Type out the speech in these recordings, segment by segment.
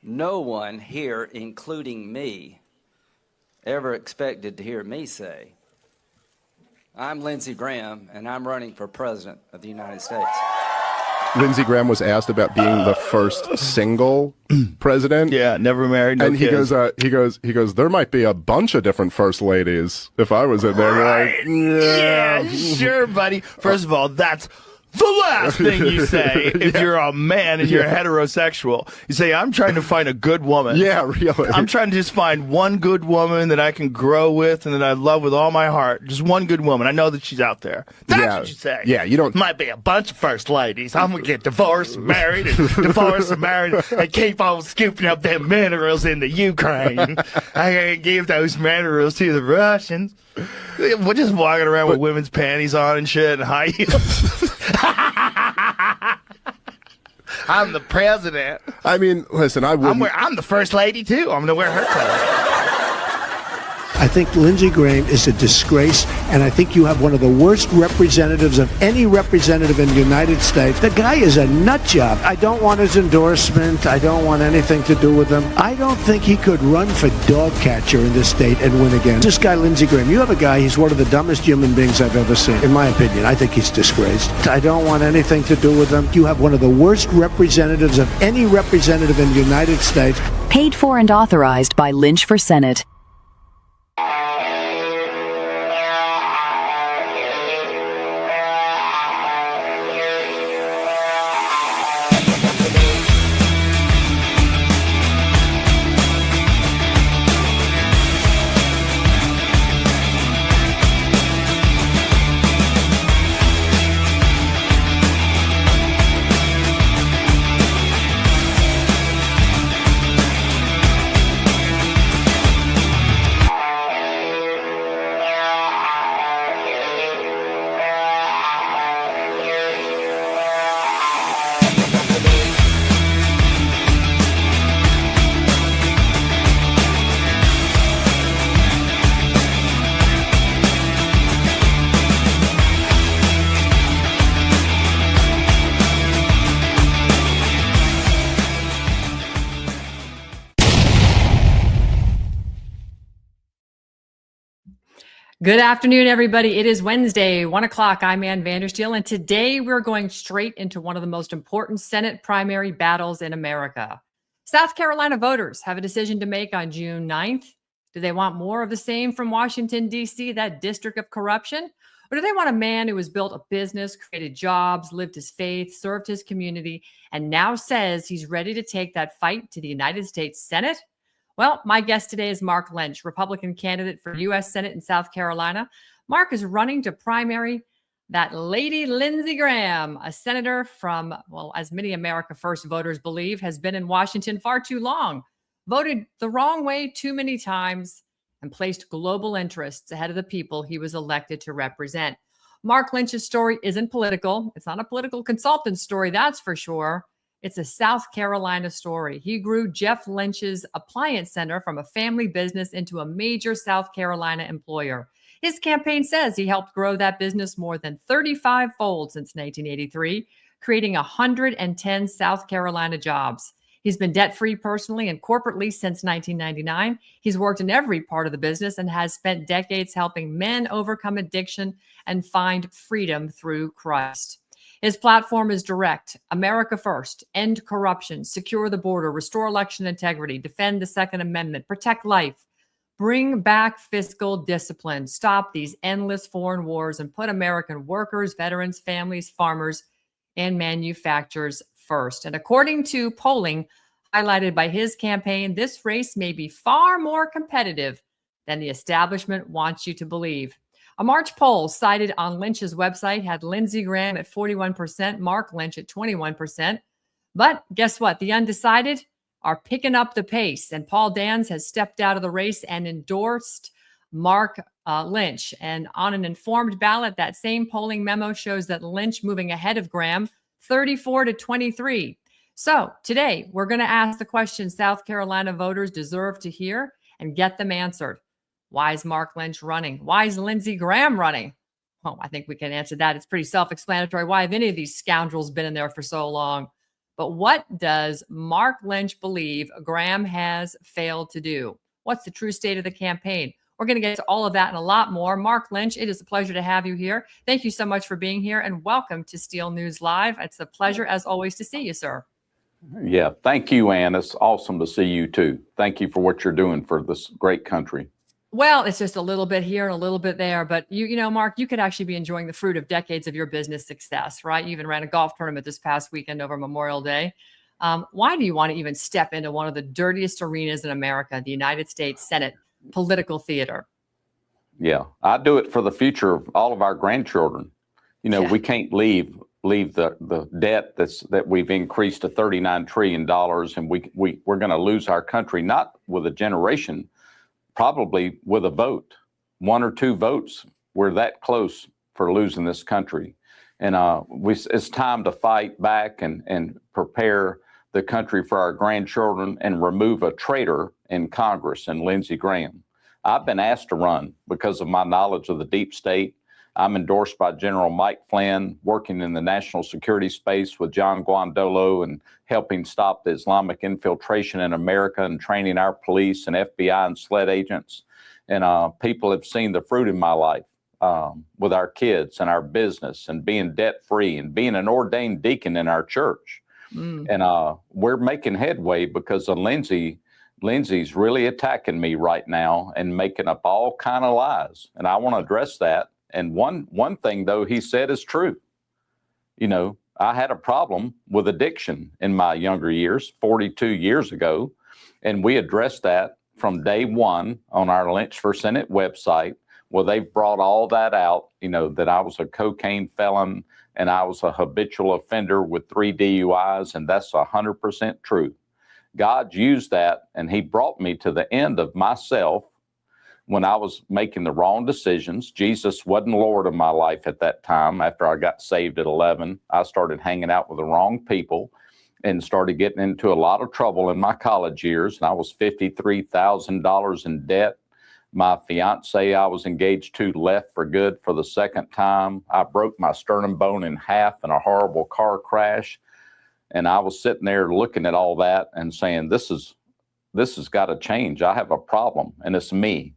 No one here, including me, ever expected to hear me say, I'm Lindsey Graham, and I'm running for president of the United States. Lindsey Graham was asked about being the first single president. Yeah, never married, no and kids. He goes, there might be a bunch of different first ladies if I was in there. Right. Like, yeah, sure, buddy. First of all, that's the last thing you say if you're a man and you're heterosexual. You say, I'm trying to find a good woman. Yeah, really. I'm trying to just find one good woman that I can grow with and that I love with all my heart. Just one good woman. I know that she's out there. That's what you say. Yeah, you don't. Might be a bunch of first ladies. I'm going to get divorced and married and divorced and married and keep on scooping up them minerals in the Ukraine. I got to give those minerals to the Russians. We're just walking around with women's panties on and shit and high heels. I'm the president. I mean, listen, I'm the first lady, too. I'm going to wear her clothes. I think Lindsey Graham is a disgrace, and I think you have one of the worst representatives of any representative in the United States. The guy is a nut job. I don't want his endorsement. I don't want anything to do with him. I don't think he could run for dog catcher in this state and win again. This guy, Lindsey Graham, you have a guy, he's one of the dumbest human beings I've ever seen. In my opinion, I think he's disgraced. I don't want anything to do with him. You have one of the worst representatives of any representative in the United States. Paid for and authorized by Lynch for Senate. Good afternoon, everybody. It is Wednesday, 1 o'clock. I'm Ann Vandersteel, and today we're going straight into one of the most important Senate primary battles in America. South Carolina voters have a decision to make on June 9th. Do they want more of the same from Washington, D.C., that district of corruption? Or do they want a man who has built a business, created jobs, lived his faith, served his community, and now says he's ready to take that fight to the United States Senate? Well, my guest today is Mark Lynch, Republican candidate for U.S. Senate in South Carolina. Mark is running to primary that lady Lindsey Graham, a senator from, well, as many America First voters believe, has been in Washington far too long, voted the wrong way too many times, and placed global interests ahead of the people he was elected to represent. Mark Lynch's story isn't political. It's not a political consultant story, that's for sure. It's a South Carolina story. He grew Jeff Lynch's Appliance Center from a family business into a major South Carolina employer. His campaign says he helped grow that business more than 35-fold since 1983, creating 110 South Carolina jobs. He's been debt-free personally and corporately since 1999. He's worked in every part of the business and has spent decades helping men overcome addiction and find freedom through Christ. His platform is direct: America first, end corruption, secure the border, restore election integrity, defend the Second Amendment, protect life, bring back fiscal discipline, stop these endless foreign wars, and put American workers, veterans, families, farmers, and manufacturers first. And according to polling highlighted by his campaign, this race may be far more competitive than the establishment wants you to believe. A March poll cited on Lynch's website had Lindsey Graham at 41%, Mark Lynch at 21%. But guess what? The undecided are picking up the pace, and Paul Dans has stepped out of the race and endorsed Mark Lynch. And on an informed ballot, that same polling memo shows that Lynch moving ahead of Graham, 34-23. So today, we're going to ask the question South Carolina voters deserve to hear and get them answered. Why is Mark Lynch running? Why is Lindsey Graham running? Well, I think we can answer that. It's pretty self-explanatory. Why have any of these scoundrels been in there for so long? But what does Mark Lynch believe Graham has failed to do? What's the true state of the campaign? We're going to get to all of that and a lot more. Mark Lynch, it is a pleasure to have you here. Thank you so much for being here, and welcome to Steel News Live. It's a pleasure, as always, to see you, sir. Yeah, thank you, Ann. It's awesome to see you, too. Thank you for what you're doing for this great country. Well, it's just a little bit here and a little bit there. But, you know, Mark, you could actually be enjoying the fruit of decades of your business success, right? You even ran a golf tournament this past weekend over Memorial Day. Why do you want to even step into one of the dirtiest arenas in America, the United States Senate political theater? Yeah, I do it for the future of all of our grandchildren. You know, we can't leave the debt that we've increased to $39 trillion, and we're going to lose our country, not with a generation, probably with a vote, 1 or 2 votes. We're that close for losing this country. And it's time to fight back and prepare the country for our grandchildren and remove a traitor in Congress and Lindsey Graham. I've been asked to run because of my knowledge of the deep state. I'm endorsed by General Mike Flynn, working in the national security space with John Guandolo and helping stop the Islamic infiltration in America and training our police and FBI and SLED agents. And people have seen the fruit in my life with our kids and our business and being debt-free and being an ordained deacon in our church. And we're making headway because of Lindsey's really attacking me right now and making up all kind of lies. And I want to address that. And one thing, though, he said is true. You know, I had a problem with addiction in my younger years, 42 years ago, and we addressed that from day one on our Lynch for Senate website. Well, they've brought all that out, you know, that I was a cocaine felon and I was a habitual offender with 3 DUIs, and that's 100% true. God used that, and he brought me to the end of myself when I was making the wrong decisions. Jesus wasn't Lord of my life at that time. After I got saved at 11, I started hanging out with the wrong people and started getting into a lot of trouble in my college years. And I was $53,000 in debt. My fiance I was engaged to left for good for the second time. I broke my sternum bone in half in a horrible car crash. And I was sitting there looking at all that and saying, this has got to change. I have a problem, and it's me.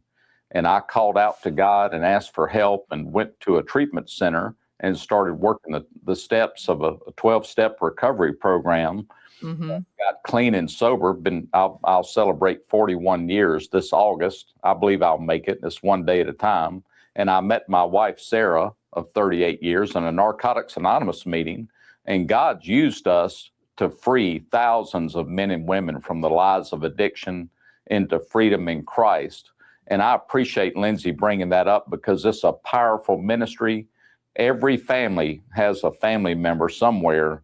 And I called out to God and asked for help and went to a treatment center and started working the steps of a 12-step recovery program. Got clean and sober. I'll celebrate 41 years this August. I believe I'll make it. It's one day at a time. And I met my wife, Sarah, of 38 years in a Narcotics Anonymous meeting. And God's used us to free thousands of men and women from the lies of addiction into freedom in Christ. And I appreciate Lindsey bringing that up because it's a powerful ministry. Every family has a family member somewhere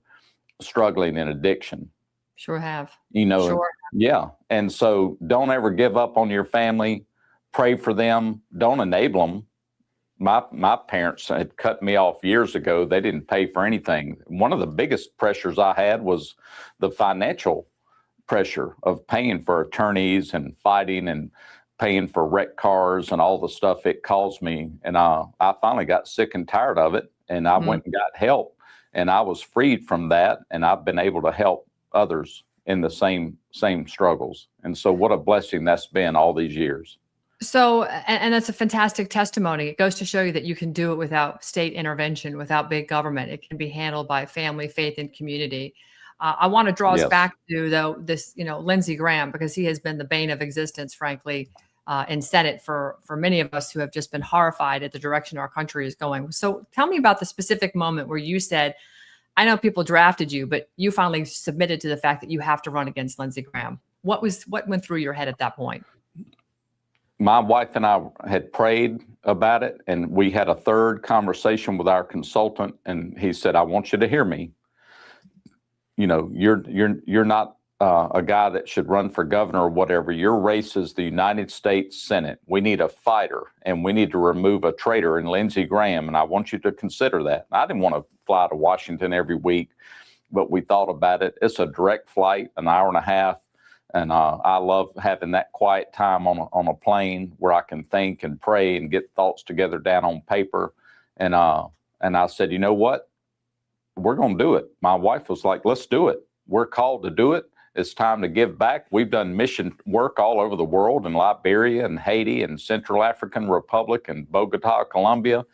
struggling in addiction. Sure have. You know, Sure. Yeah. And so don't ever give up on your family. Pray for them. Don't enable them. My parents had cut me off years ago. They didn't pay for anything. One of the biggest pressures I had was the financial pressure of paying for attorneys and fighting and paying for wrecked cars and all the stuff it caused me. And I finally got sick and tired of it. And I went and got help. And I was freed from that. And I've been able to help others in the same struggles. And so what a blessing that's been all these years. So, and that's a fantastic testimony. It goes to show you that you can do it without state intervention, without big government. It can be handled by family, faith, and community. I want to draw us back to, though, this, you know, Lindsey Graham, because he has been the bane of existence, frankly, in Senate for many of us who have just been horrified at the direction our country is going. So tell me about the specific moment where you said, I know people drafted you, but you finally submitted to the fact that you have to run against Lindsey Graham. What went through your head at that point? My wife and I had prayed about it, and we had a third conversation with our consultant, and he said, I want you to hear me. You know, you're not a guy that should run for governor or whatever. Your race is the United States Senate. We need a fighter, and we need to remove a traitor in Lindsey Graham, and I want you to consider that. I didn't want to fly to Washington every week, but we thought about it. It's a direct flight, an hour and a half. And I love having that quiet time on a plane where I can think and pray and get thoughts together down on paper. And I said, you know what? We're going to do it. My wife was like, let's do it. We're called to do it. It's time to give back. We've done mission work all over the world in Liberia and Haiti and Central African Republic and Bogota, Colombia.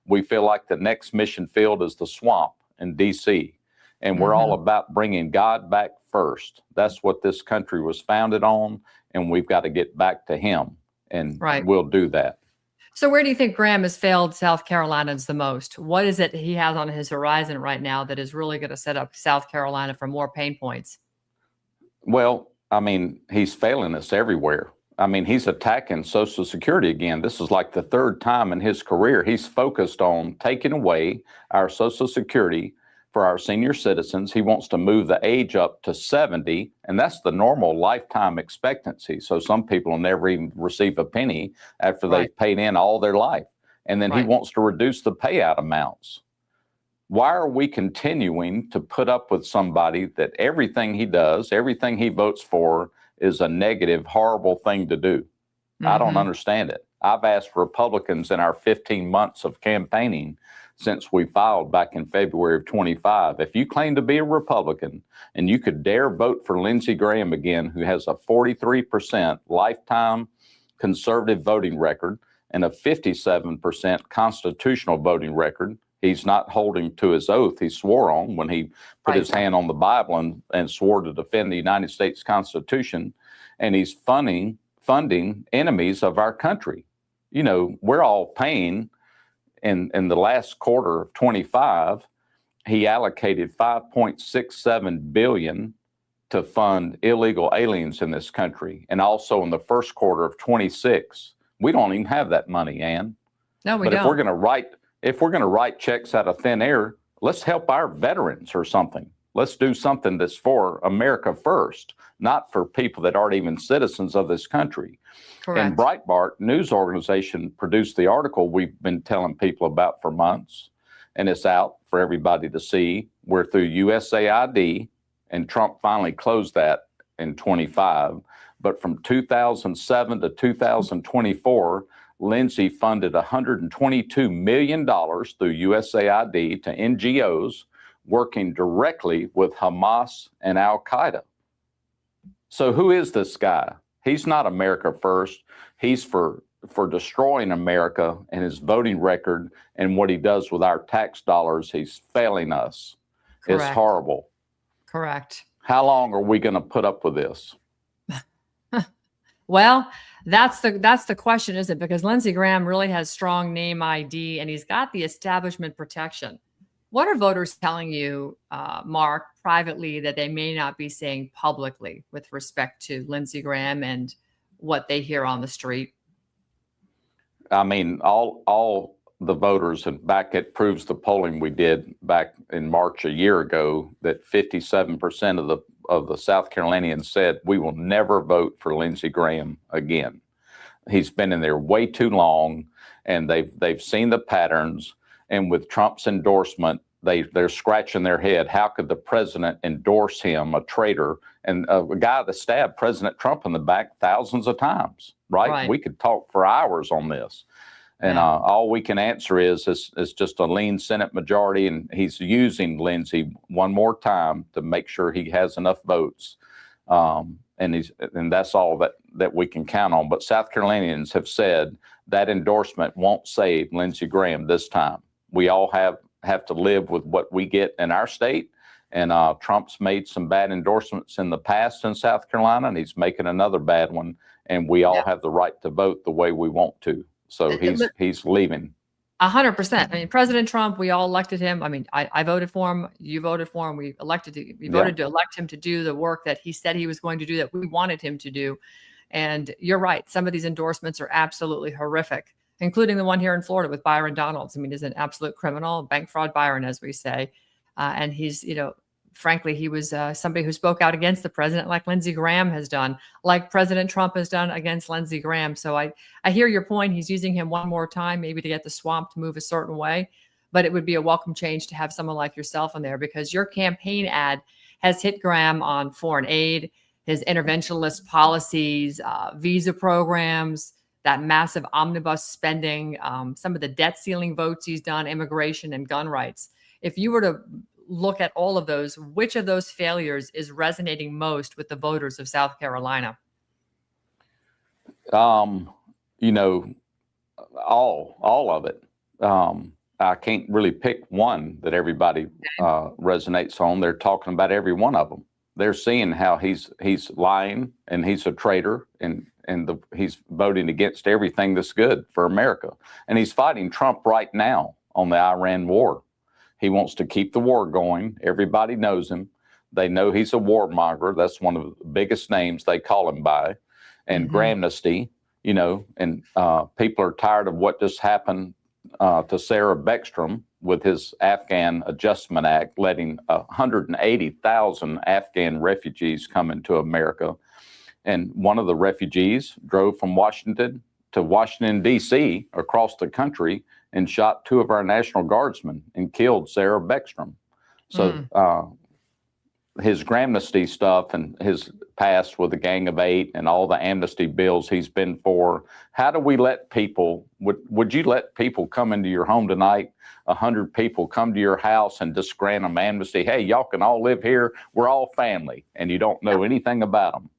We feel like the next mission field is the swamp in D.C. And we're all about bringing God back first. That's what this country was founded on, and we've got to get back to him, and we'll do that. So where do you think Graham has failed South Carolinians the most? What is it he has on his horizon right now that is really going to set up South Carolina for more pain points? Well, I mean, he's failing us everywhere. I mean, he's attacking Social Security again. This is like the third time in his career. He's focused on taking away our Social Security for our senior citizens. He wants to move the age up to 70, and that's the normal lifetime expectancy. So some people will never even receive a penny after they've paid in all their life. And then he wants to reduce the payout amounts. Why are we continuing to put up with somebody that everything he does, everything he votes for is a negative, horrible thing to do? I don't understand it. I've asked Republicans in our 15 months of campaigning since we filed back in February of 25, if you claim to be a Republican and you could dare vote for Lindsey Graham again, who has a 43% lifetime conservative voting record and a 57% constitutional voting record. He's not holding to his oath he swore on when he put his hand on the Bible and swore to defend the United States Constitution. And he's funding enemies of our country. You know, we're all paying. In the last quarter of 25, he allocated $5.67 billion to fund illegal aliens in this country. And also in the first quarter of 26, we don't even have that money, Ann. No, we don't. But if we're going to write checks out of thin air, let's help our veterans or something. Let's do something that's for America first, not for people that aren't even citizens of this country. Correct. And Breitbart news organization produced the article we've been telling people about for months, and it's out for everybody to see. We're through USAID, and Trump finally closed that in 25. But from 2007 to 2024, Lindsey funded $122 million through USAID to NGOs working directly with Hamas and Al-Qaeda. So who is this guy? He's not America first. He's for destroying America and his voting record and what he does with our tax dollars. He's failing us. Correct. It's horrible. Correct. How long are we going to put up with this? Well, that's the question, isn't it? Because Lindsey Graham really has strong name ID and he's got the establishment protection. What are voters telling you, Mark, privately that they may not be saying publicly with respect to Lindsey Graham and what they hear on the street? I mean, all the voters, and back it proves the polling we did back in March a year ago, that 57% of the South Carolinians said we will never vote for Lindsey Graham again. He's been in there way too long, and they've seen the patterns. And with Trump's endorsement, they're scratching their head. How could the president endorse him, a traitor, and a guy that stabbed President Trump in the back thousands of times, right? We could talk for hours on this. And all we can answer is it's just a lean Senate majority, and he's using Lindsey one more time to make sure he has enough votes. And that's all that we can count on. But South Carolinians have said that endorsement won't save Lindsey Graham this time. We all have to live with what we get in our state. And Trump's made some bad endorsements in the past in South Carolina, and he's making another bad one. And we all have the right to vote the way we want to. So he's leaving. 100%. I mean, President Trump, we all elected him. I mean, I voted for him. You voted for him. We voted to elect him to do the work that he said he was going to do, that we wanted him to do. And you're right. Some of these endorsements are absolutely horrific, including the one here in Florida with Byron Donalds. I mean, he's an absolute criminal, bank fraud Byron, as we say. And he's, frankly, he was somebody who spoke out against the president, like Lindsey Graham has done, like President Trump has done against Lindsey Graham. So I hear your point. He's using him one more time, maybe to get the swamp to move a certain way. But it would be a welcome change to have someone like yourself in there, because your campaign ad has hit Graham on foreign aid, his interventionist policies, visa programs, that massive omnibus spending, some of the debt ceiling votes he's done, immigration and gun rights. If you were to look at all of those, which of those failures is resonating most with the voters of South Carolina? You know, all of it. I can't really pick one that everybody resonates on. They're talking about every one of them. They're seeing how he's lying and he's a traitor and he's voting against everything that's good for America. And he's fighting Trump right now on the Iran war. He wants to keep the war going. Everybody knows him. They know he's a warmonger. That's one of the biggest names they call him by. And Gramnesty, you know, and people are tired of what just happened to Sarah Beckstrom with his Afghan Adjustment Act, letting 180,000 Afghan refugees come into America. And one of the refugees drove from Washington to Washington, D.C., across the country, and shot 2 of our National Guardsmen and killed Sarah Beckstrom. So his Gramnesty stuff and his past with the Gang of 8 and all the amnesty bills he's been for. How do we let people, would you let people come into your home tonight, 100 people come to your house and just grant them amnesty? Hey, y'all can all live here. We're all family. And you don't know anything about them.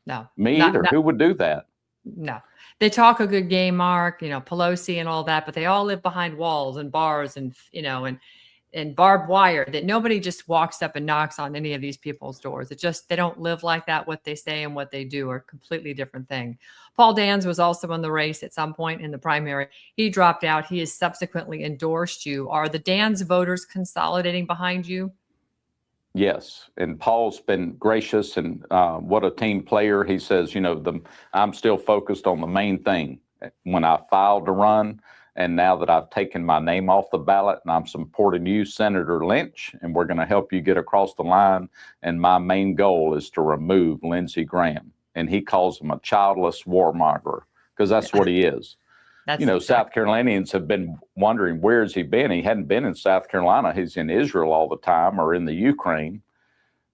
No. Me either. Who would do that? No. They talk a good game, Mark, you know, Pelosi and all that, but they all live behind walls and bars and, you know, and barbed wire, that nobody just walks up and knocks on any of these people's doors. It just, they don't live like that. What they say and what they do are a completely different thing. Paul Dans was also in the race at some point in the primary. He dropped out. He has subsequently endorsed you. Are the Dans voters consolidating behind you? Yes. And Paul's been gracious and what a team player. He says, you know, I'm still focused on the main thing. When I filed to run, and now that I've taken my name off the ballot and I'm supporting you, Senator Lynch, and we're going to help you get across the line. And my main goal is to remove Lindsey Graham. And he calls him a childless warmonger because that's what he is. You know, South Carolinians have been wondering, where has he been? He hadn't been in South Carolina. He's in Israel all the time or in the Ukraine.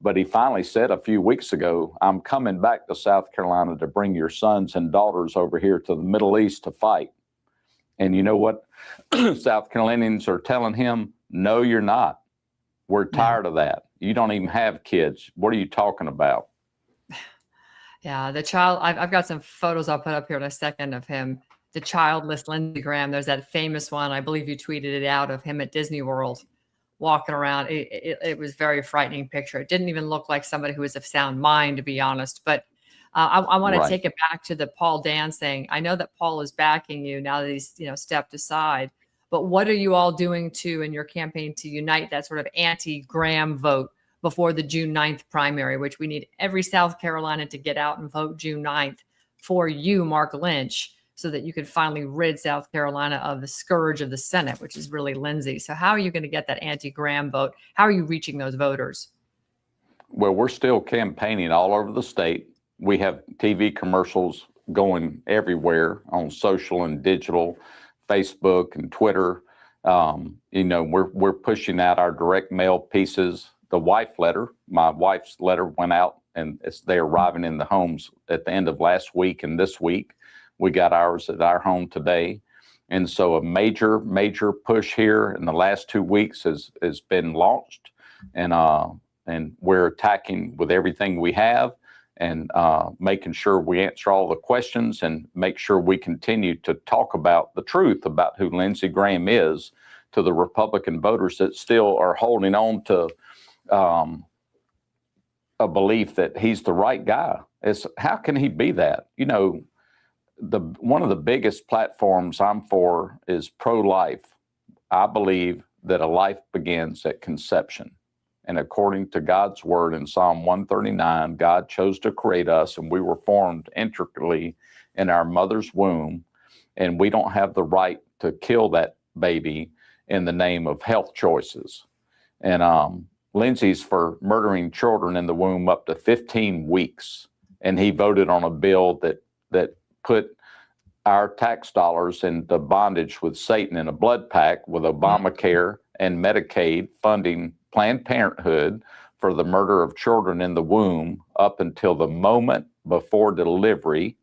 But he finally said a few weeks ago, I'm coming back to South Carolina to bring your sons and daughters over here to the Middle East to fight. And you know what? South Carolinians are telling him, no, you're not. We're tired of that. You don't even have kids. What are you talking about? Yeah, the child, I've got some photos I'll put up here in a second of him, the childless Lindsey Graham. There's that famous one, I believe you tweeted it out, of him at Disney World walking around. It was a very frightening picture. It didn't even look like somebody who was of sound mind, to be honest. But I want to take it back to the Paul Dans thing. I know that Paul is backing you now that he's, you know, stepped aside. But what are you all doing in your campaign to unite that sort of anti-Graham vote before the June 9th primary, which we need every South Carolina to get out and vote June 9th for you, Mark Lynch, so that you can finally rid South Carolina of the scourge of the Senate, which is really Lindsey. So how are you going to get that anti-Graham vote? How are you reaching those voters? Well, we're still campaigning all over the state. We have TV commercials going everywhere on social and digital, Facebook and Twitter. You know, we're pushing out our direct mail pieces. The wife letter, my wife's letter went out, and they're arriving in the homes at the end of last week and this week. We got ours at our home today. And so a major push here in the last 2 weeks has been launched, and we're attacking with everything we have, and making sure we answer all the questions and make sure we continue to talk about the truth about who Lindsey Graham is to the Republican voters that still are holding on to a belief that he's the right guy. How can he be that? You know, one of the biggest platforms I'm for is pro-life. I believe that a life begins at conception. And according to God's word in Psalm 139, God chose to create us, and we were formed intricately in our mother's womb. And we don't have the right to kill that baby in the name of health choices. And Lindsey's for murdering children in the womb up to 15 weeks. And he voted on a bill that put our tax dollars into bondage with Satan in a blood pact with Obamacare and Medicaid funding Planned Parenthood for the murder of children in the womb up until the moment before delivery.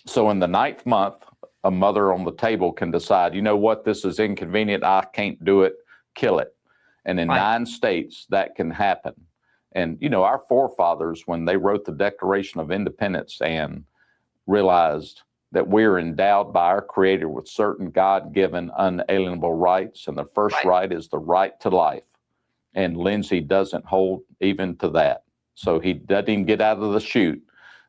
So in the 9th month, a mother on the table can decide, you know what, this is inconvenient, I can't do it, kill it. And in Right. 9 states, that can happen. And, our forefathers, when they wrote the Declaration of Independence and realized that we're endowed by our Creator with certain God-given unalienable rights, and the first right is the right to life. And Lindsey doesn't hold even to that. So he doesn't even get out of the chute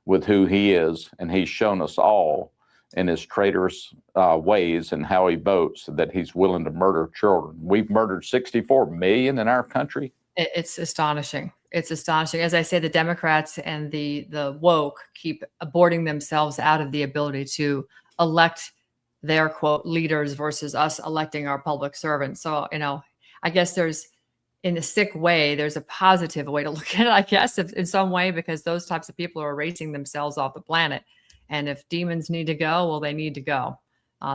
with who he is, and he's shown us all in his traitorous ways and how he votes that he's willing to murder children. We've murdered 64 million in our country. It's astonishing. It's astonishing. As I say, the Democrats and the woke keep aborting themselves out of the ability to elect their quote leaders versus us electing our public servants. So, I guess there's, in a sick way, there's a positive way to look at it, I guess, in some way, because those types of people are erasing themselves off the planet. And if demons need to go, well, they need to go.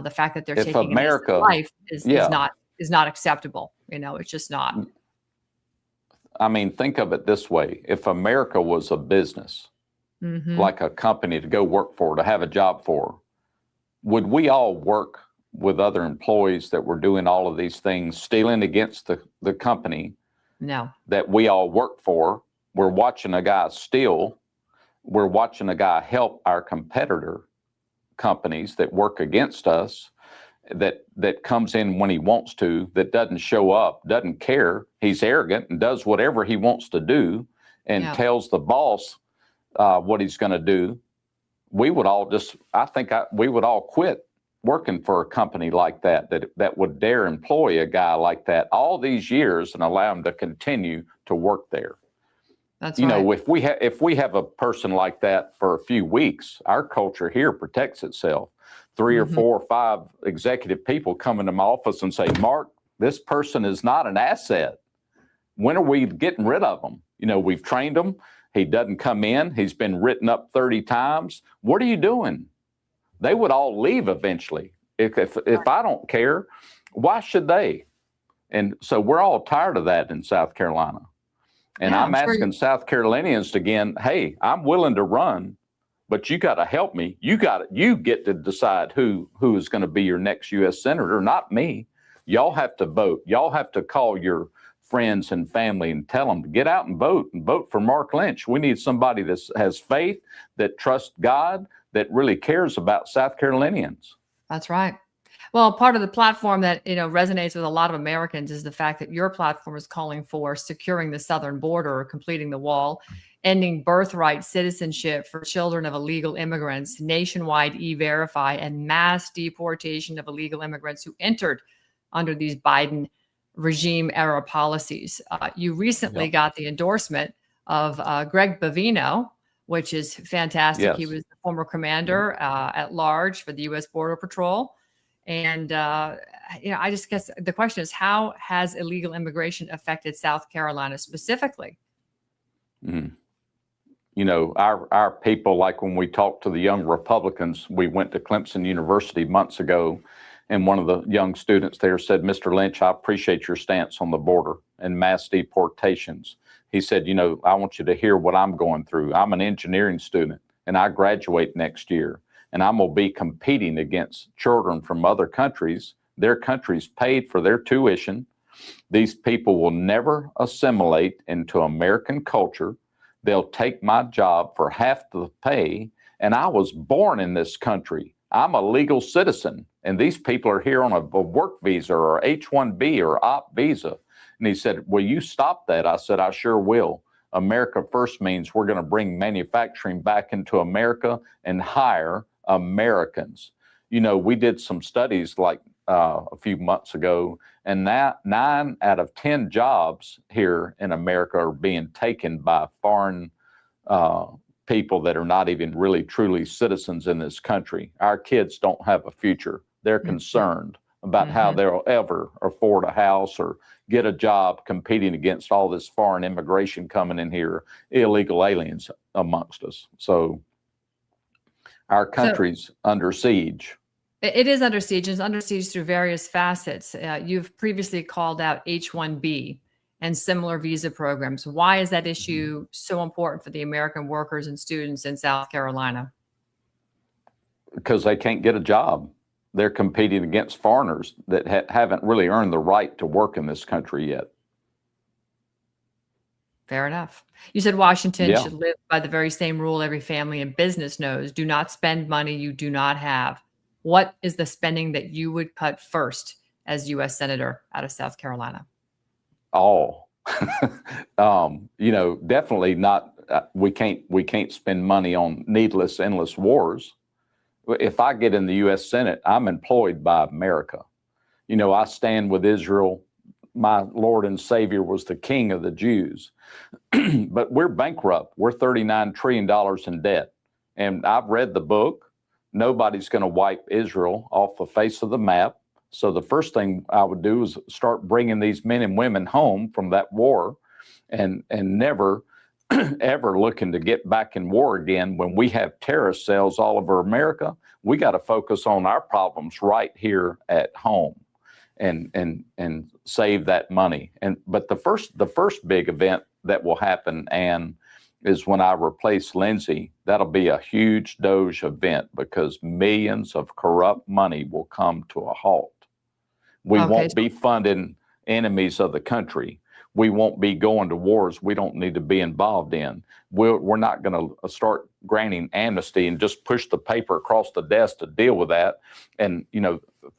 The fact that they're taking America, an life is not acceptable. It's just not. I mean, think of it this way. If America was a business, like a company to go work for, to have a job for, would we all work with other employees that were doing all of these things, stealing against the company No. that we all work for? We're watching a guy steal. We're watching a guy help our competitor companies that work against us, that comes in when he wants to, that doesn't show up, doesn't care. He's arrogant and does whatever he wants to do and tells the boss what he's going to do. We would all we would all quit working for a company like that would dare employ a guy like that all these years and allow him to continue to work there. That's right. If we have a person like that for a few weeks, our culture here protects itself. 3 or 4 or 5 executive people come into my office and say, Mark, this person is not an asset. When are we getting rid of them? We've trained him. He doesn't come in. He's been written up 30 times. What are you doing? They would all leave eventually. If I don't care, why should they? And so we're all tired of that in South Carolina. And I'm asking South Carolinians again, hey, I'm willing to run, but you got to help me. You get to decide who is going to be your next U.S. Senator, not me. Y'all have to vote. Y'all have to call your friends and family and tell them to get out and vote for Mark Lynch. We need somebody that has faith, that trusts God, that really cares about South Carolinians. That's right. Well, part of the platform that resonates with a lot of Americans is the fact that your platform is calling for securing the southern border, or completing the wall, ending birthright citizenship for children of illegal immigrants, nationwide e-verify, and mass deportation of illegal immigrants who entered under these Biden regime era policies. You recently got the endorsement of Greg Bavino, which is fantastic. Yes. He was the former commander at large for the U.S. Border Patrol. And, I just guess the question is, how has illegal immigration affected South Carolina specifically? Our people, like when we talked to the young Republicans, we went to Clemson University months ago, and one of the young students there said, Mr. Lynch, I appreciate your stance on the border and mass deportations. He said, I want you to hear what I'm going through. I'm an engineering student, and I graduate next year. And I'm going to be competing against children from other countries. Their countries paid for their tuition. These people will never assimilate into American culture. They'll take my job for half the pay. And I was born in this country. I'm a legal citizen. And these people are here on a work visa or H-1B or OP visa. And he said, will you stop that? I said, I sure will. America first means we're going to bring manufacturing back into America and hire Americans. We did some studies like a few months ago, and that 9 out of 10 jobs here in America are being taken by foreign people that are not even really truly citizens in this country. Our kids don't have a future. They're concerned about how they'll ever afford a house or get a job competing against all this foreign immigration coming in here, illegal aliens amongst us. So our country's under siege. It is under siege. It's under siege through various facets. You've previously called out H-1B and similar visa programs. Why is that issue so important for the American workers and students in South Carolina? Because they can't get a job. They're competing against foreigners that haven't really earned the right to work in this country yet. Fair enough. You said Washington Yeah. should live by the very same rule every family and business knows. Do not spend money you do not have. What is the spending that you would cut first as U.S. Senator out of South Carolina? All. Definitely not. We can't spend money on needless, endless wars. If I get in the U.S. Senate, I'm employed by America. I stand with Israel. My Lord and Savior was the King of the Jews. But we're bankrupt. We're $39 trillion in debt. And I've read the book. Nobody's going to wipe Israel off the face of the map. So the first thing I would do is start bringing these men and women home from that war and never, ever looking to get back in war again. When we have terrorist cells all over America, we got to focus on our problems right here at home and save that money. But the first big event that will happen, and is when I replace Lindsey. That'll be a huge Doge event because millions of corrupt money will come to a halt. We won't be funding enemies of the country. We won't be going to wars we don't need to be involved in. We're not going to start granting amnesty and just push the paper across the desk to deal with that. And,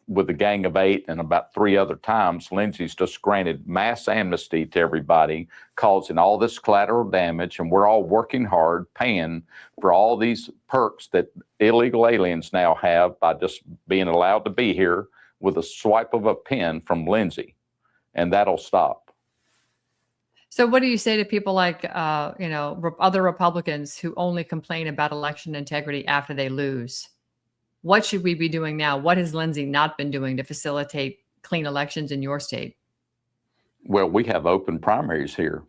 with the Gang of Eight and about 3 other times, Lindsey's just granted mass amnesty to everybody, causing all this collateral damage. And we're all working hard, paying for all these perks that illegal aliens now have by just being allowed to be here with a swipe of a pen from Lindsey. And that'll stop. So what do you say to people like, other Republicans who only complain about election integrity after they lose? What should we be doing now? What has Lindsey not been doing to facilitate clean elections in your state? Well, we have open primaries here.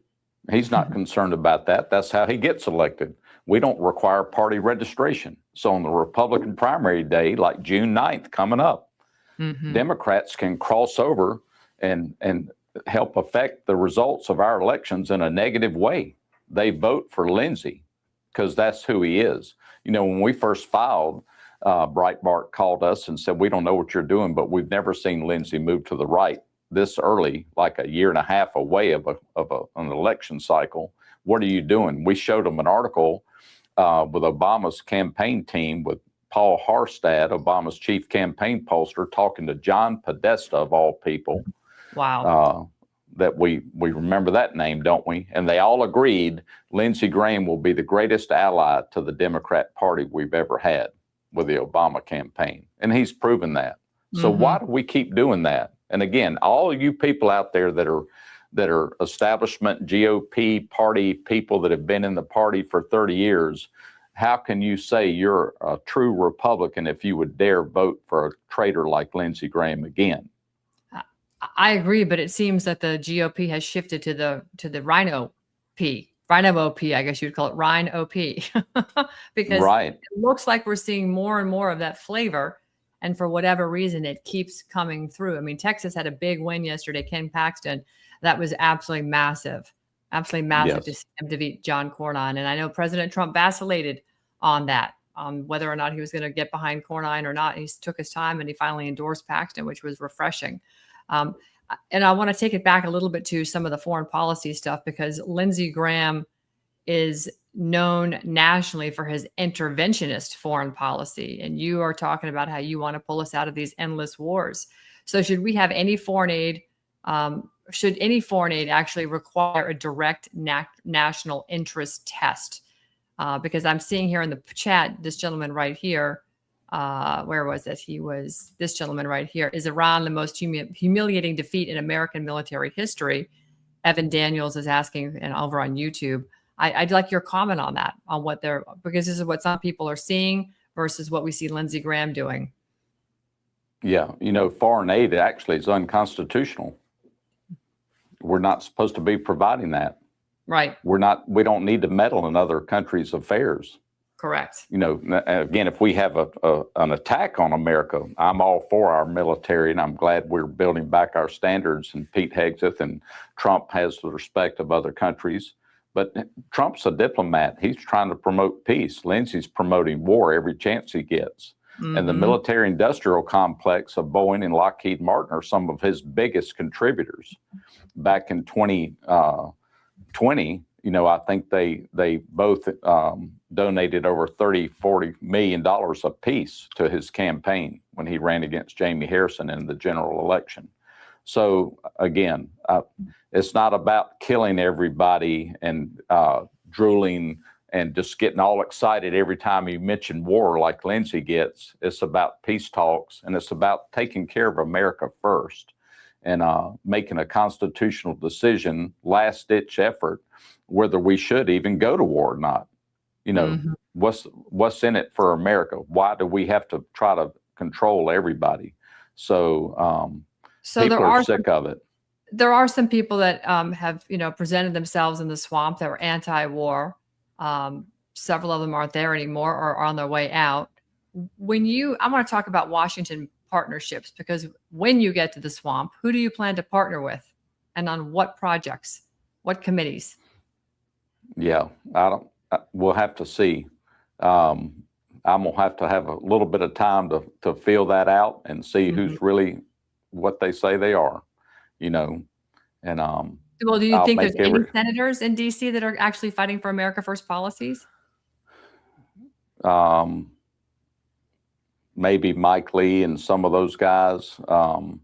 He's not concerned about that. That's how he gets elected. We don't require party registration. So on the Republican primary day, like June 9th coming up, Democrats can cross over and help affect the results of our elections in a negative way. They vote for Lindsey because that's who he is. When we first filed, Breitbart called us and said, we don't know what you're doing, but we've never seen Lindsey move to the right this early, like a year and a half away of an election cycle. What are you doing? We showed them an article with Obama's campaign team with Paul Harstad, Obama's chief campaign pollster, talking to John Podesta, of all people. Wow. That we remember that name, don't we? And they all agreed Lindsey Graham will be the greatest ally to the Democrat Party we've ever had with the Obama campaign. And he's proven that. So why do we keep doing that? And again, all you people out there that are establishment GOP party people that have been in the party for 30 years, how can you say you're a true Republican if you would dare vote for a traitor like Lindsey Graham again? I agree, but it seems that the GOP has shifted to the Rhino OP, I guess you'd call it Rhine OP, because it looks like we're seeing more and more of that flavor. And for whatever reason, it keeps coming through. I mean, Texas had a big win yesterday, Ken Paxton. That was absolutely massive to see him defeat John Cornyn. And I know President Trump vacillated on that, on whether or not he was going to get behind Cornyn or not. He took his time and he finally endorsed Paxton, which was refreshing. And I want to take it back a little bit to some of the foreign policy stuff, because Lindsey Graham is known nationally for his interventionist foreign policy. And you are talking about how you want to pull us out of these endless wars. So should we have any foreign aid? Should any foreign aid actually require a direct national interest test? Because I'm seeing here in the chat, this gentleman right here, where was it? This gentleman right here. Is Iran the most humiliating defeat in American military history? Evan Daniels is asking, and over on YouTube. I'd like your comment on that, because this is what some people are seeing versus what we see Lindsey Graham doing. Yeah, foreign aid actually is unconstitutional. We're not supposed to be providing that. Right. We don't need to meddle in other countries' affairs. Correct. Again, if we have an attack on America, I'm all for our military, and I'm glad we're building back our standards. And Pete Hegseth and Trump has the respect of other countries. But Trump's a diplomat. He's trying to promote peace. Lindsey's promoting war every chance he gets. And the military-industrial complex of Boeing and Lockheed Martin are some of his biggest contributors. Back in 2020, I think they both donated over $40 million apiece to his campaign when he ran against Jamie Harrison in the general election. So again, it's not about killing everybody and drooling and just getting all excited every time you mention war like Lindsey gets. It's about peace talks, and it's about taking care of America first and making a constitutional decision, last-ditch effort, whether we should even go to war or not. What's in it for America? Why do we have to try to control everybody? So people are sick of it. There are some people that have, presented themselves in the swamp that were anti-war. Several of them aren't there anymore or are on their way out. I want to talk about Washington partnerships, because when you get to the swamp, who do you plan to partner with, and on what projects, what committees? Yeah, we'll have to see. I'm gonna have to have a little bit of time to feel that out and see who's really what they say they are, and well, do you think there's any senators in DC that are actually fighting for America First policies? Maybe Mike Lee and some of those guys. Would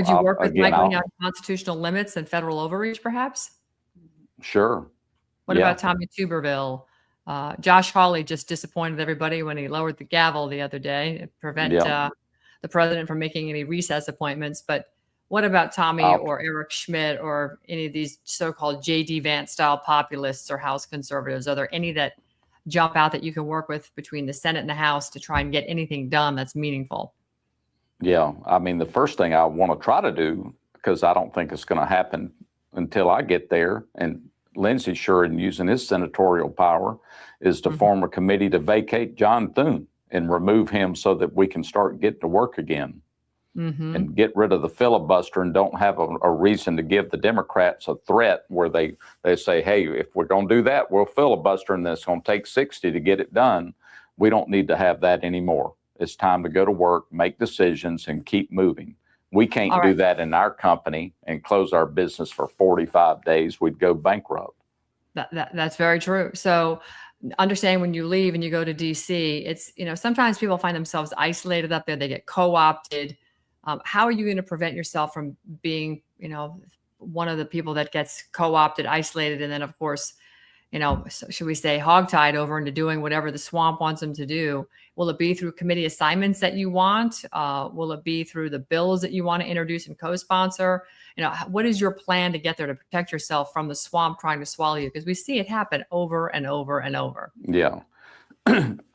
you work with Mike Lee on constitutional limits and federal overreach, perhaps? Sure. What about Tommy Tuberville? Josh Hawley just disappointed everybody when he lowered the gavel the other day to prevent the president from making any recess appointments. But what about Tommy or Eric Schmidt or any of these so-called J.D. Vance style populists or House conservatives? Are there any that jump out that you can work with between the Senate and the House to try and get anything done that's meaningful? Yeah, I mean, the first thing I want to try to do, because I don't think it's going to happen until I get there, and Lindsey's sure in using his senatorial power, is to form a committee to vacate John Thune and remove him so that we can start getting to work again and get rid of the filibuster and don't have a reason to give the Democrats a threat where they say, hey, if we're going to do that, we'll filibuster and it's going to take 60 to get it done. We don't need to have that anymore. It's time to go to work, make decisions, and keep moving. We can't do that in our company and close our business for 45 days. We'd go bankrupt. That's very true. So understand when you leave and you go to DC, it's, sometimes people find themselves isolated up there. They get co-opted. How are you going to prevent yourself from being, one of the people that gets co-opted, isolated, and then, of course, should we say hogtied over into doing whatever the swamp wants them to do? Will it be through committee assignments that you want? Will it be through the bills that you want to introduce and co-sponsor? What is your plan to get there to protect yourself from the swamp trying to swallow you? Because we see it happen over and over and over. Yeah.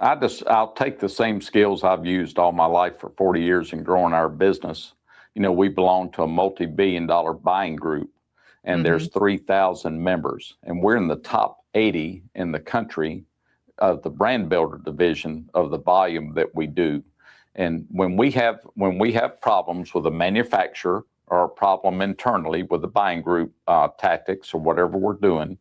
I'll take the same skills I've used all my life for 40 years in growing our business. We belong to a multi-billion-dollar buying group, and there's 3,000 members, and we're in the top 80 in the country of the brand builder division of the volume that we do. And when we have problems with a manufacturer or a problem internally with the buying group tactics or whatever we're doing,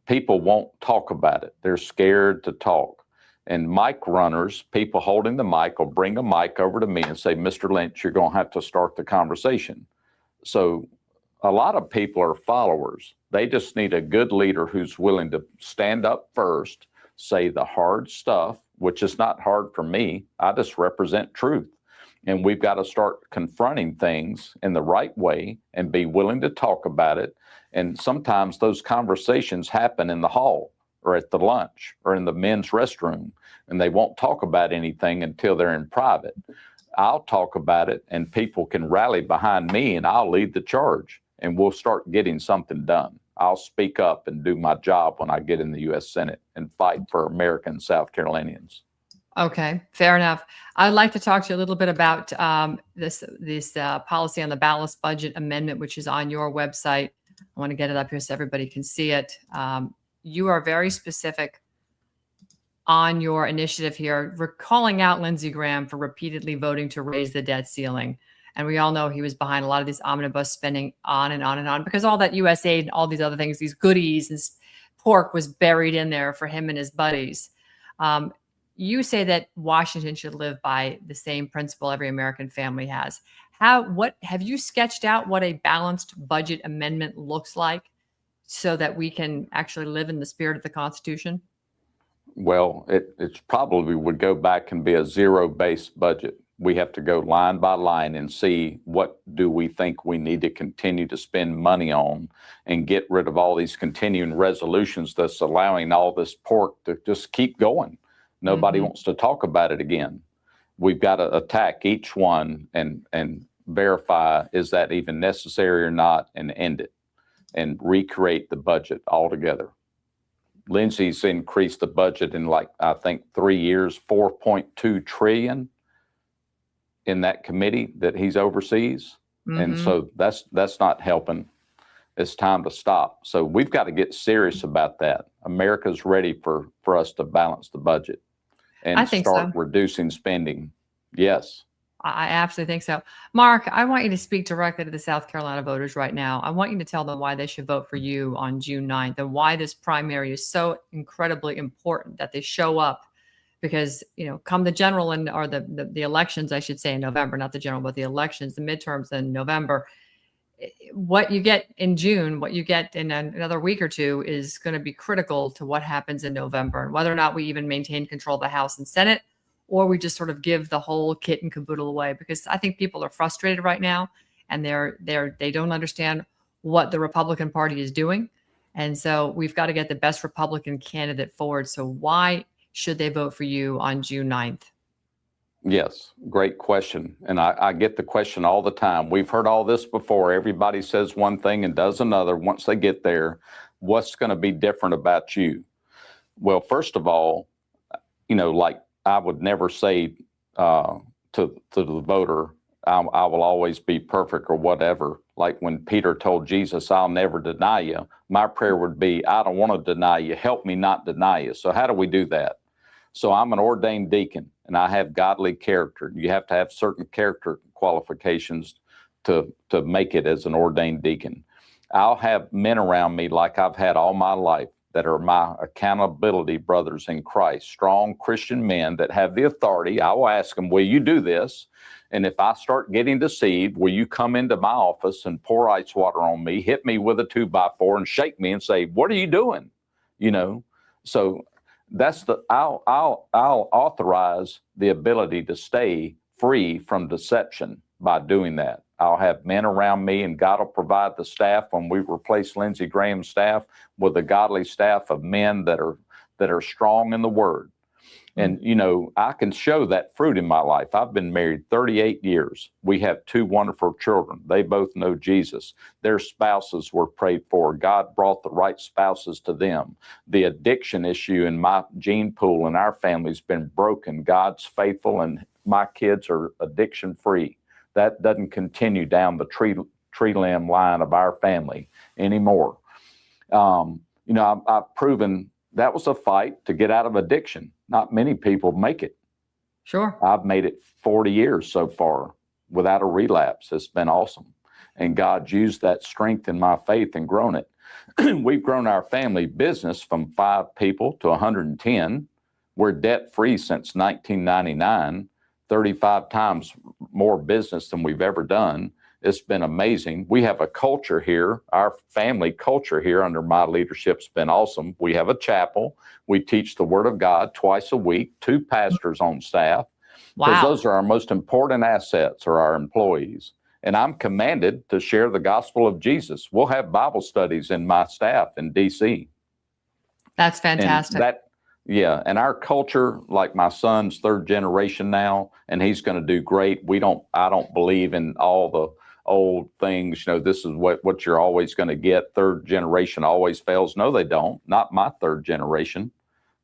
people won't talk about it. They're scared to talk. And mic runners, people holding the mic, will bring a mic over to me and say, Mr. Lynch, you're going to have to start the conversation. So a lot of people are followers. They just need a good leader who's willing to stand up first, say the hard stuff, which is not hard for me. I just represent truth. And we've got to start confronting things in the right way and be willing to talk about it. And sometimes those conversations happen in the hall or at the lunch or in the men's restroom, and they won't talk about anything until they're in private. I'll talk about it, and people can rally behind me, and I'll lead the charge, and we'll start getting something done. I'll speak up and do my job when I get in the U.S. Senate and fight for American South Carolinians. Okay, fair enough. I'd like to talk to you a little bit about this policy on the balanced budget amendment, which is on your website. I want to get it up here so everybody can see it. You are very specific on your initiative here. We're calling out Lindsey Graham for repeatedly voting to raise the debt ceiling. And we all know he was behind a lot of these omnibus spending on and on and on, because all that U.S. aid and all these other things, these goodies and pork was buried in there for him and his buddies. You say that Washington should live by the same principle every American family has. What have you sketched out what a balanced budget amendment looks like? so that we can actually live in the spirit of the Constitution? Well, it's probably would go back and be a zero-based budget. We have to go line by line and see what do we think we need to continue to spend money on and get rid of all these continuing resolutions that's allowing all this pork to just keep going. Nobody wants to talk about it again. We've got to attack each one and verify, is that even necessary or not, and end it and recreate the budget altogether. Lindsey's increased the budget in, like, I think 3 years, 4.2 trillion in that committee that he's oversees. And so that's not helping. It's time to stop. So we've got to get serious about that. America's ready for us to balance the budget and I think start so. reducing spending. Yes. I absolutely think so. Mark, I want you to speak directly to the South Carolina voters right now. I want you to tell them why they should vote for you on June 9th and why this primary is so incredibly important that they show up, because, come the general or the elections, I should say, in November, not the general, but the elections, the midterms in November. What you get in June, what you get in another week or two is going to be critical to what happens in November and whether or not we even maintain control of the House and Senate, or we just sort of give the whole kit and caboodle away, because I think people are frustrated right now and they don't understand what the Republican Party is doing. And so we've got to get the best Republican candidate forward. So why should they vote for you on June 9th? Yes, great question. And I get the question all the time. We've heard all this before. Everybody says one thing and does another. Once they get there, what's going to be different about you? Well, first of all, like, I would never say to the voter, I will always be perfect or whatever. Like when Peter told Jesus, I'll never deny you. My prayer would be, I don't want to deny you. Help me not deny you. So how do we do that? So I'm an ordained deacon and I have godly character. You have to have certain character qualifications to make it as an ordained deacon. I'll have men around me like I've had all my life that are my accountability brothers in Christ, strong Christian men that have the authority. I will ask them, will you do this? And if I start getting deceived, will you come into my office and pour ice water on me, hit me with a 2x4 and shake me and say, what are you doing? So that's I'll authorize the ability to stay free from deception by doing that. I'll have men around me, and God will provide the staff when we replace Lindsey Graham's staff with a godly staff of men that are strong in the Word. And, I can show that fruit in my life. I've been married 38 years. We have 2 wonderful children. They both know Jesus. Their spouses were prayed for. God brought the right spouses to them. The addiction issue in my gene pool in our family has been broken. God's faithful, and my kids are addiction free. That doesn't continue down the tree limb line of our family anymore. I've proven that was a fight to get out of addiction. Not many people make it. Sure. I've made it 40 years so far without a relapse. It's been awesome. And God's used that strength in my faith and grown it. We've grown our family business from 5 people to 110. We're debt free since 1999. 35 times more business than we've ever done. It's been amazing. We have a culture here. Our family culture here under my leadership has been awesome. We have a chapel. We teach the Word of God twice a week, 2 pastors on staff. Because those are our most important assets, are our employees. And I'm commanded to share the gospel of Jesus. We'll have Bible studies in my staff in D.C. That's fantastic. And our culture, like my son's 3rd generation now, and he's going to do great. I don't believe in all the old things. This is what you're always going to get. 3rd generation always fails. No, they don't. Not my 3rd generation.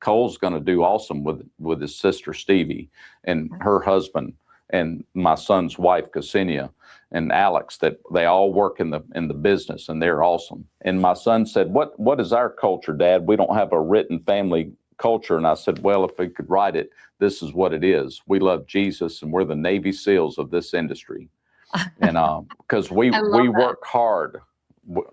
Cole's going to do awesome with his sister Stevie and her husband and my son's wife Ksenia and Alex. That they all work in the business and they're awesome. And my son said, "What is our culture, Dad? We don't have a written family culture." And I said, well, if we could write it, this is what it is. We love Jesus and we're the Navy SEALs of this industry. And because we work hard.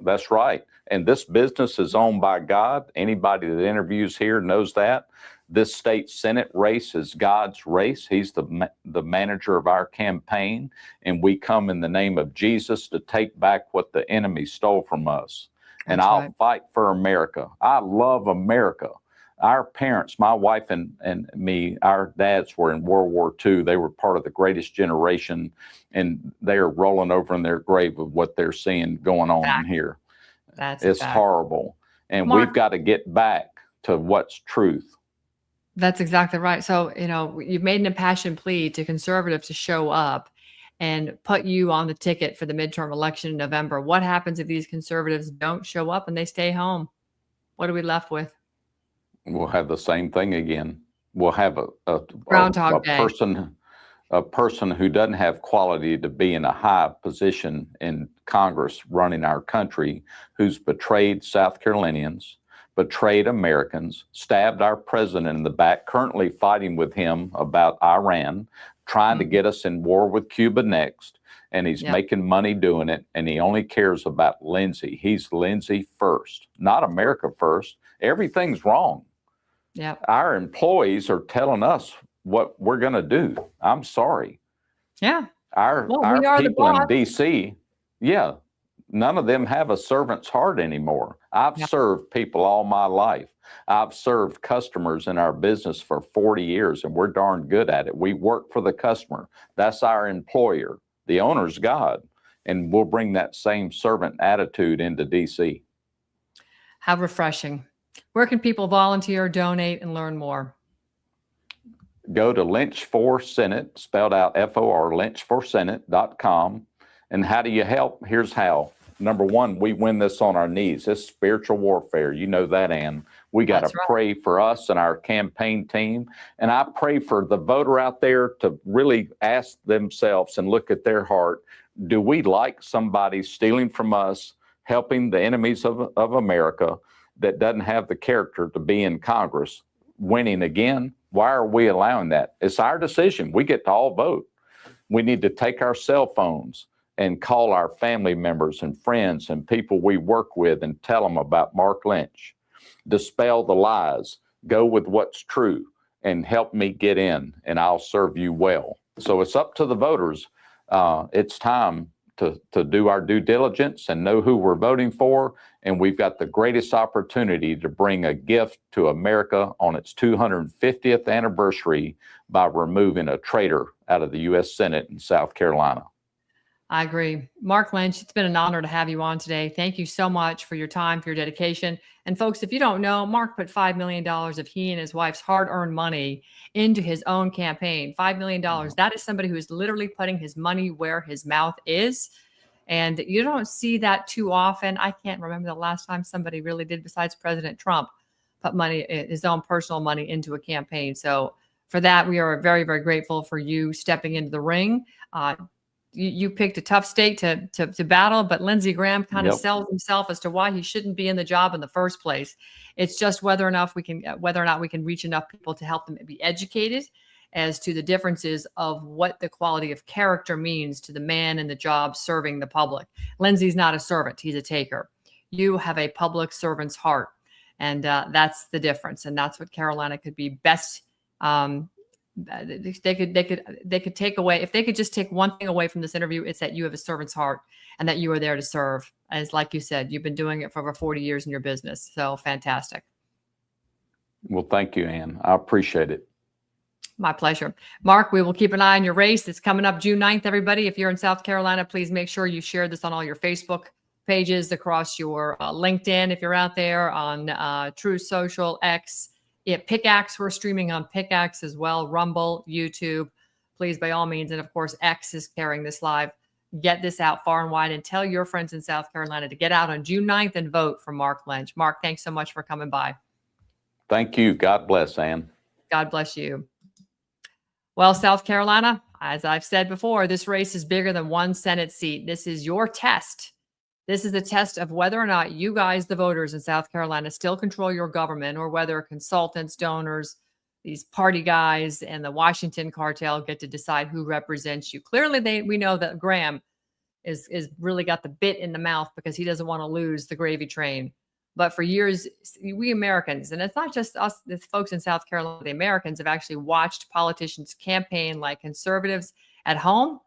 That's right. And this business is owned by God. Anybody that interviews here knows that. This state Senate race is God's race. He's the manager of our campaign. And we come in the name of Jesus to take back what the enemy stole from us. and That's I'll right. fight for America. I love America. Our parents, my wife and me, our dads were in World War II. They were part of the greatest generation, and they are rolling over in their grave of what they're seeing going on here. That's It's horrible. And Mark, we've got to get back to what's truth. that's exactly right. So, you've made an impassioned plea to conservatives to show up and put you on the ticket for the midterm election in November. What happens if these conservatives don't show up and they stay home? What are we left with? We'll have the same thing again. We'll have a Groundhog Day. person who doesn't have quality to be in a high position in Congress running our country, who's betrayed South Carolinians, betrayed Americans, stabbed our president in the back, currently fighting with him about Iran, trying to get us in war with Cuba next, and he's making money doing it, and he only cares about Lindsey. He's Lindsey first, not America first. Everything's wrong. Yeah. Our employees are telling us what we're going to do. I'm sorry. Yeah. Our people in D.C., none of them have a servant's heart anymore. I've served people all my life. I've served customers in our business for 40 years, and we're darn good at it. We work for the customer. That's our employer. The owner's God, and we'll bring that same servant attitude into D.C. How refreshing. Where can people volunteer, donate, and learn more? Go to Lynch for Senate, spelled out FOR, lynchforsenate.com. And how do you help? Here's how. Number one, we win this on our knees. It's spiritual warfare. You know that, Ann. We got to pray for us and our campaign team. And I pray for the voter out there to really ask themselves and look at their heart. Do we like somebody stealing from us, helping the enemies of America that doesn't have the character to be in Congress, winning again? Why are we allowing that? It's our decision. We get to all vote. We need to take our cell phones and call our family members and friends and people we work with and tell them about Mark Lynch. Dispel the lies. Go with what's true and help me get in, and I'll serve you well. So it's up to the voters. It's time to do our due diligence and know who we're voting for. And we've got the greatest opportunity to bring a gift to America on its 250th anniversary by removing a traitor out of the U.S. Senate in South Carolina. I agree. Mark Lynch, it's been an honor to have you on today. Thank you so much for your time, for your dedication. And folks, if you don't know, Mark put $5 million of he and his wife's hard-earned money into his own campaign. $5 million. That is somebody who is literally putting his money where his mouth is. And you don't see that too often. I can't remember the last time somebody really did, besides President Trump, put money, his own personal money, into a campaign. So for that, we are very, very grateful for you stepping into the ring. You picked a tough state to battle, but Lindsey Graham kind of sells himself as to why he shouldn't be in the job in the first place. It's just whether or not we can reach enough people to help them be educated as to the differences of what the quality of character means to the man in the job serving the public. Lindsey's not a servant; he's a taker. You have a public servant's heart, and that's the difference. And that's what Carolina could be best. They could take away, if they could just take one thing away from this interview, it's that you have a servant's heart and that you are there to serve. As like you said, you've been doing it for over 40 years in your business. So fantastic. Well, thank you, Ann. I appreciate it. My pleasure. Mark, we will keep an eye on your race. It's coming up June 9th, everybody. If you're in South Carolina, please make sure you share this on all your Facebook pages, across your LinkedIn, if you're out there, on True Social, X. Pickaxe, we're streaming on Pickaxe as well, Rumble, YouTube. Please, by all means, and of course, X is carrying this live. Get this out far and wide and tell your friends in South Carolina to get out on June 9th and vote for Mark Lynch. Mark, thanks so much for coming by. Thank you. God bless, Ann. God bless you. Well, South Carolina, as I've said before, this race is bigger than one Senate seat. This is your test. This is the test of whether or not you guys, the voters in South Carolina, still control your government, or whether consultants, donors, these party guys, and the Washington cartel get to decide who represents you. Clearly, we know that Graham is really got the bit in the mouth because he doesn't want to lose the gravy train. But for years, we Americans, and it's not just us, the folks in South Carolina, the Americans have actually watched politicians campaign like conservatives at home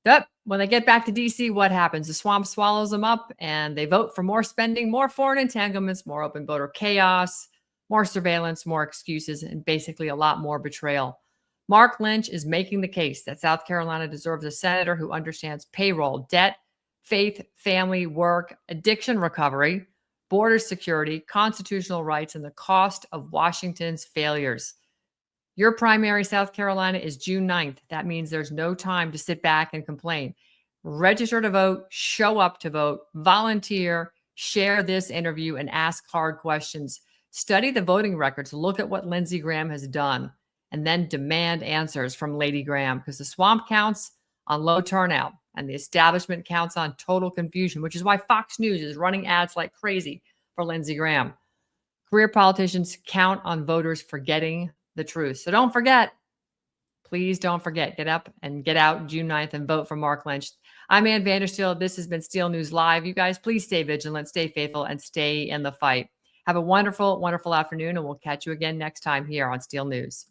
Yep. When they get back to D.C., what happens? The swamp swallows them up, and they vote for more spending, more foreign entanglements, more open voter chaos, more surveillance, more excuses, and basically a lot more betrayal. Mark Lynch is making the case that South Carolina deserves a senator who understands payroll, debt, faith, family, work, addiction recovery, border security, constitutional rights, and the cost of Washington's failures. Your primary, South Carolina, is June 9th. That means there's no time to sit back and complain. Register to vote, show up to vote, volunteer, share this interview, and ask hard questions. Study the voting records. Look at what Lindsey Graham has done, and then demand answers from Lady Graham, because the swamp counts on low turnout and the establishment counts on total confusion, which is why Fox News is running ads like crazy for Lindsey Graham. Career politicians count on voters forgetting the truth. So don't forget. Please don't forget. Get up and get out June 9th and vote for Mark Lynch. I'm Ann Vandersteel. This has been Steel News Live. You guys, please stay vigilant, stay faithful, and stay in the fight. Have a wonderful, wonderful afternoon, and we'll catch you again next time here on Steel News.